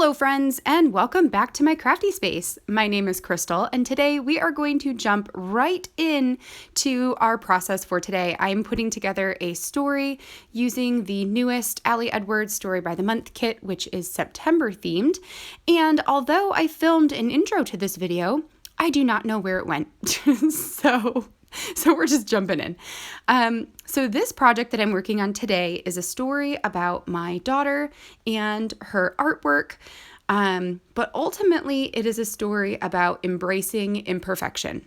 Hello friends, and welcome back to my crafty space. My name is Crystal, and today we are going to jump right in to our process for today. I'm putting together a story using the newest Ali Edwards Story by the Month kit, which is September themed. And although I filmed an intro to this video, I do not know where it went. So we're just jumping in. So this project that I'm working on today is a story about my daughter and her artwork. But ultimately, it is a story about embracing imperfection.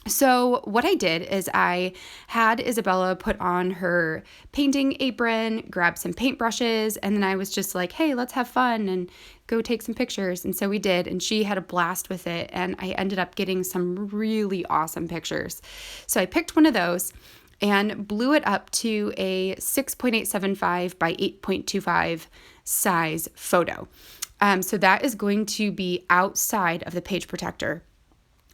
So what I did is I had Isabella put on her painting apron, grab some paintbrushes, and then I was just like, hey, let's have fun and go take some pictures. And so we did, and she had a blast with it, and I ended up getting some really awesome pictures. So I picked one of those and blew it up to a 6.875 by 8.25 size photo. So that is going to be outside of the page protector.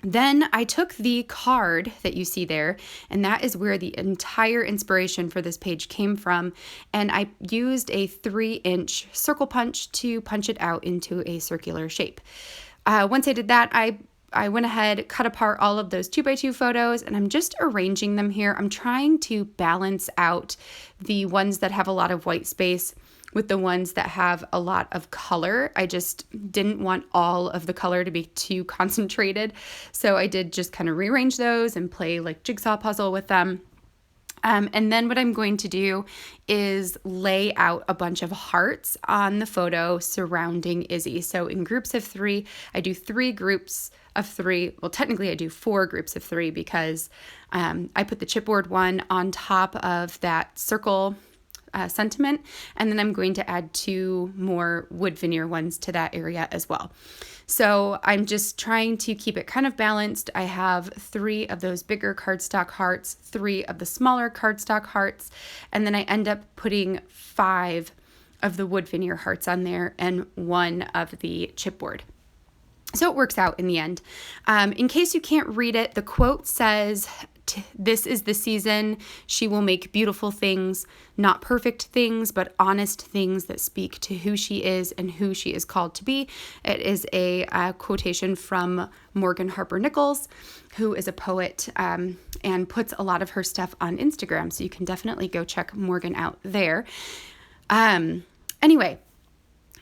Then I took the card that you see there, and that is where the entire inspiration for this page came from, and I used a 3-inch circle punch to punch it out into a circular shape. Once I did that, I went ahead, cut apart all of those 2x2 photos, and I'm just arranging them here. I'm trying to balance out the ones that have a lot of white space with the ones that have a lot of color. I just didn't want all of the color to be too concentrated. So I did just kind of rearrange those and play like jigsaw puzzle with them. And then what I'm going to do is lay out a bunch of hearts on the photo surrounding Izzy. So in groups of 3, I do 3 groups of 3. Well, technically I do 4 groups of 3 because I put the chipboard one on top of that circle sentiment, and then I'm going to add 2 more wood veneer ones to that area as well. So I'm just trying to keep it kind of balanced. I have 3 of those bigger cardstock hearts, 3 of the smaller cardstock hearts, and then I end up putting 5 of the wood veneer hearts on there and 1 of the chipboard. So it works out in the end. In case you can't read it, the quote says, "This is the season. She will make beautiful things, not perfect things, but honest things that speak to who she is and who she is called to be." It is a quotation from Morgan Harper Nichols, who is a poet and puts a lot of her stuff on Instagram. So you can definitely go check Morgan out there. Anyway.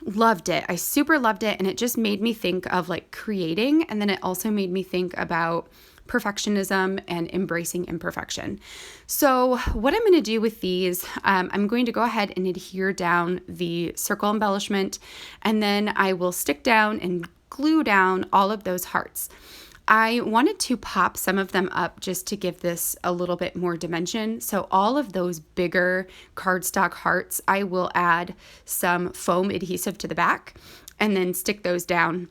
Loved it. I super loved it. And it just made me think of like creating. And then it also made me think about perfectionism and embracing imperfection. So what I'm going to do with these, I'm going to go ahead and adhere down the circle embellishment. And then I will stick down and glue down all of those hearts. I wanted to pop some of them up just to give this a little bit more dimension. So all of those bigger cardstock hearts, I will add some foam adhesive to the back and then stick those down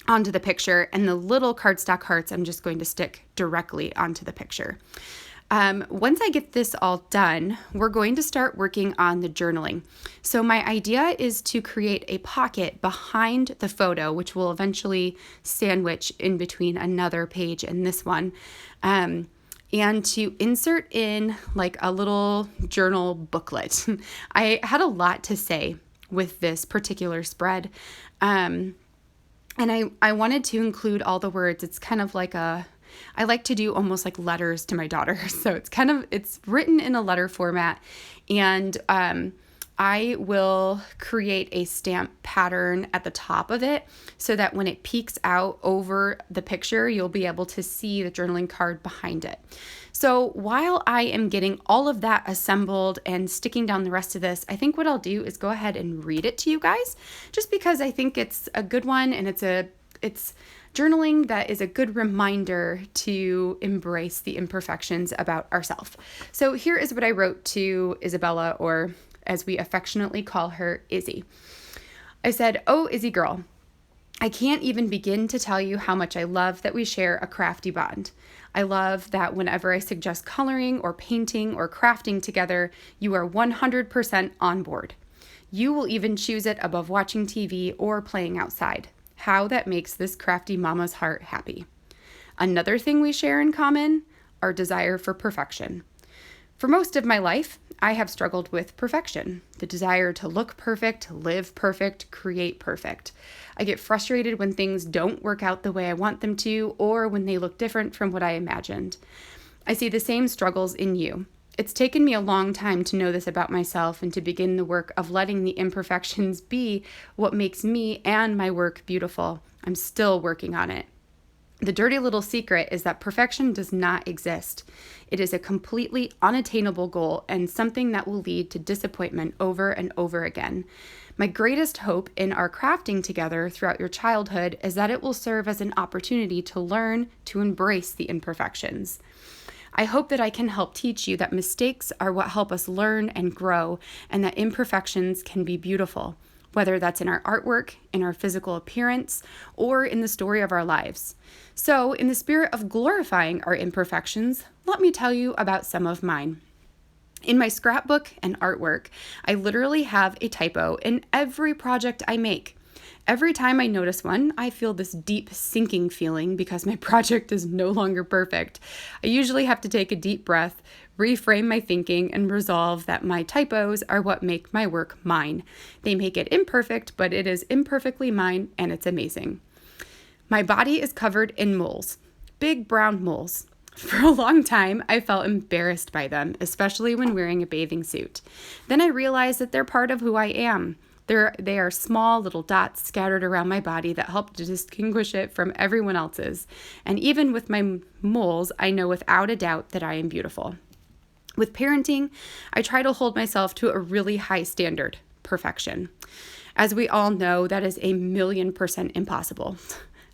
onto the picture. And the little cardstock hearts, I'm just going to stick directly onto the picture. Once I get this all done, we're going to start working on the journaling. So my idea is to create a pocket behind the photo, which will eventually sandwich in between another page and this one, and to insert in like a little journal booklet. I had a lot to say with this particular spread, and I wanted to include all the words. It's kind of like I like to do almost like letters to my daughter. So it's written in a letter format, and I will create a stamp pattern at the top of it so that when it peeks out over the picture, you'll be able to see the journaling card behind it. So while I am getting all of that assembled and sticking down the rest of this, I think what I'll do is go ahead and read it to you guys, just because I think it's a good one, and it's journaling that is a good reminder to embrace the imperfections about ourselves. So here is what I wrote to Isabella, or as we affectionately call her, Izzy. I said, "Oh, Izzy girl, I can't even begin to tell you how much I love that we share a crafty bond. I love that whenever I suggest coloring or painting or crafting together, you are 100% on board. You will even choose it above watching TV or playing outside. How that makes this crafty mama's heart happy. Another thing we share in common, our desire for perfection. For most of my life, I have struggled with perfection, the desire to look perfect, live perfect, create perfect. I get frustrated when things don't work out the way I want them to, or when they look different from what I imagined. I see the same struggles in you. It's taken me a long time to know this about myself and to begin the work of letting the imperfections be what makes me and my work beautiful. I'm still working on it. The dirty little secret is that perfection does not exist. It is a completely unattainable goal and something that will lead to disappointment over and over again. My greatest hope in our crafting together throughout your childhood is that it will serve as an opportunity to learn to embrace the imperfections. I hope that I can help teach you that mistakes are what help us learn and grow, and that imperfections can be beautiful, whether that's in our artwork, in our physical appearance, or in the story of our lives. So, in the spirit of glorifying our imperfections, let me tell you about some of mine. In my scrapbook and artwork, I literally have a typo in every project I make. Every time I notice one, I feel this deep sinking feeling because my project is no longer perfect. I usually have to take a deep breath, reframe my thinking, and resolve that my typos are what make my work mine. They make it imperfect, but it is imperfectly mine, and it's amazing. My body is covered in moles, big brown moles. For a long time, I felt embarrassed by them, especially when wearing a bathing suit. Then I realized that they're part of who I am. They are small little dots scattered around my body that help to distinguish it from everyone else's. And even with my moles, I know without a doubt that I am beautiful. With parenting, I try to hold myself to a really high standard, perfection. As we all know, that is 1,000,000% impossible.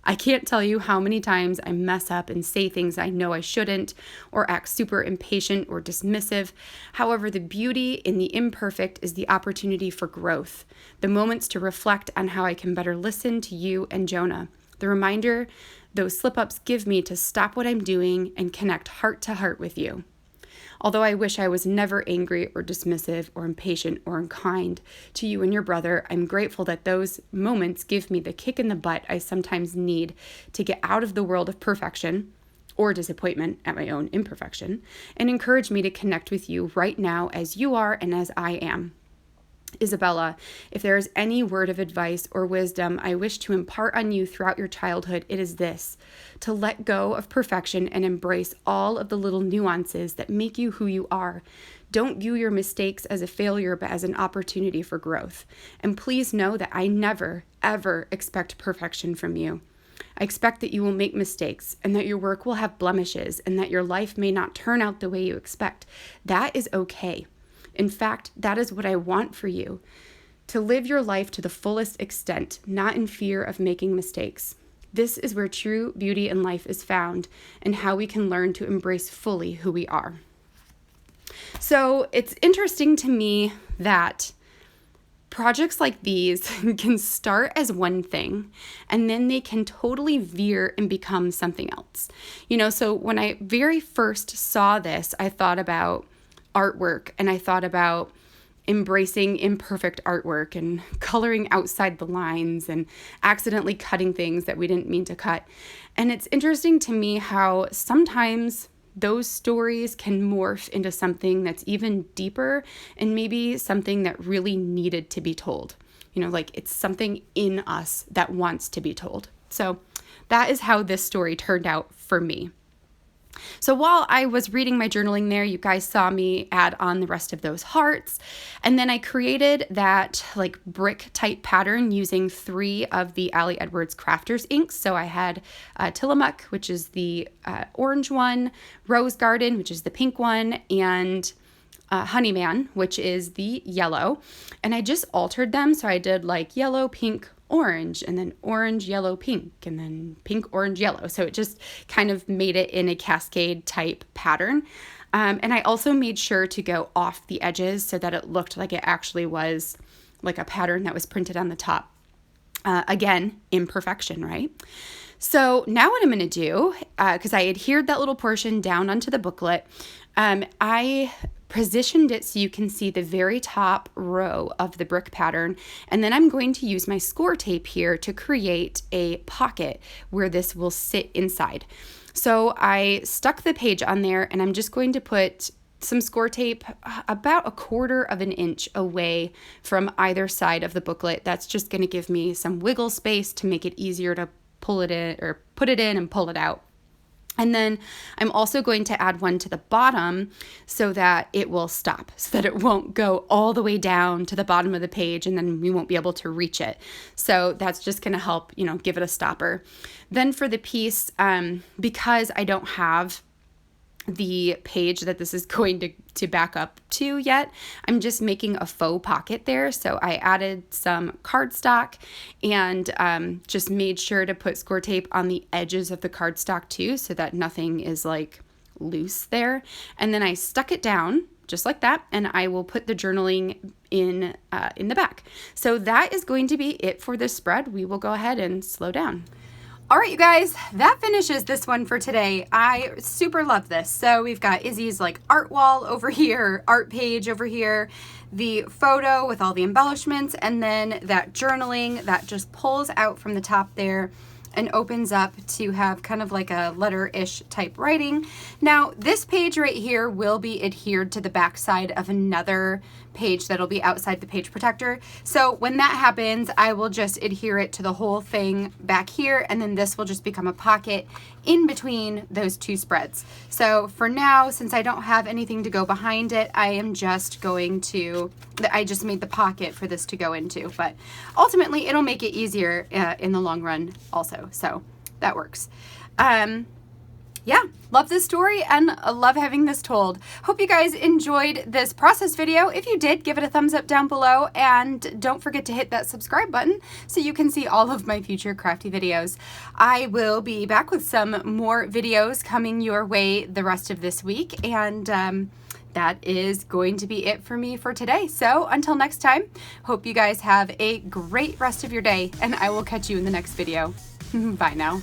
I can't tell you how many times I mess up and say things I know I shouldn't, or act super impatient or dismissive. However, the beauty in the imperfect is the opportunity for growth, the moments to reflect on how I can better listen to you and Jonah, the reminder those slip-ups give me to stop what I'm doing and connect heart to heart with you. Although I wish I was never angry or dismissive or impatient or unkind to you and your brother, I'm grateful that those moments give me the kick in the butt I sometimes need to get out of the world of perfection or disappointment at my own imperfection and encourage me to connect with you right now as you are and as I am. Isabella, if there is any word of advice or wisdom I wish to impart on you throughout your childhood, it is this: to let go of perfection and embrace all of the little nuances that make you who you are. Don't view your mistakes as a failure, but as an opportunity for growth. And please know that I never, ever expect perfection from you. I expect that you will make mistakes and that your work will have blemishes and that your life may not turn out the way you expect. That is okay. In fact, that is what I want for you, to live your life to the fullest extent, not in fear of making mistakes. This is where true beauty in life is found and how we can learn to embrace fully who we are. So it's interesting to me that projects like these can start as one thing and then they can totally veer and become something else. So when I very first saw this, I thought about artwork and I thought about embracing imperfect artwork and coloring outside the lines and accidentally cutting things that we didn't mean to cut. And it's interesting to me how sometimes those stories can morph into something that's even deeper and maybe something that really needed to be told. Like it's something in us that wants to be told. So that is how this story turned out for me. So while I was reading my journaling there, you guys saw me add on the rest of those hearts. And then I created that like brick type pattern using 3 of the Ali Edwards Crafters inks. So I had Tillamook, which is the orange one, Rose Garden, which is the pink one, and Honeyman, which is the yellow. And I just altered them. So I did like yellow, pink, orange, and then orange, yellow, pink, and then pink, orange, yellow. So it just kind of made it in a cascade type pattern. And I also made sure to go off the edges so that it looked like it actually was like a pattern that was printed on the top. Again, imperfection, right? So now what I'm going to do, because I adhered that little portion down onto the booklet, I positioned it so you can see the very top row of the brick pattern. And then I'm going to use my score tape here to create a pocket where this will sit inside. So I stuck the page on there and I'm just going to put some score tape about 1/4 of an inch away from either side of the booklet. That's just going to give me some wiggle space to make it easier to pull it in or put it in and pull it out. And then I'm also going to add one to the bottom so that it will stop, so that it won't go all the way down to the bottom of the page and then we won't be able to reach it. So that's just going to help, give it a stopper. Then for the piece, because I don't have the page that this is going to back up to yet, I'm just making a faux pocket there. So I added some cardstock and just made sure to put score tape on the edges of the cardstock too, so that nothing is like loose there. And then I stuck it down just like that, and I will put the journaling in the back. So that is going to be it for this spread. We will go ahead and slow down. All right, you guys, that finishes this one for today. I super love this. So we've got Izzy's like art wall over here, art page over here, the photo with all the embellishments, and then that journaling that just pulls out from the top there and opens up to have kind of like a letter-ish type writing. Now, this page right here will be adhered to the back side of another page that'll be outside the page protector. So when that happens, I will just adhere it to the whole thing back here, and then this will just become a pocket in between those two spreads. So for now, since I don't have anything to go behind it, I just made the pocket for this to go into, but ultimately it'll make it easier in the long run also. So that works. Yeah, love this story and love having this told. Hope you guys enjoyed this process video. If you did, give it a thumbs up down below, and don't forget to hit that subscribe button so you can see all of my future crafty videos. I will be back with some more videos coming your way the rest of this week, and that is going to be it for me for today. So until next time, hope you guys have a great rest of your day, and I will catch you in the next video. Bye now.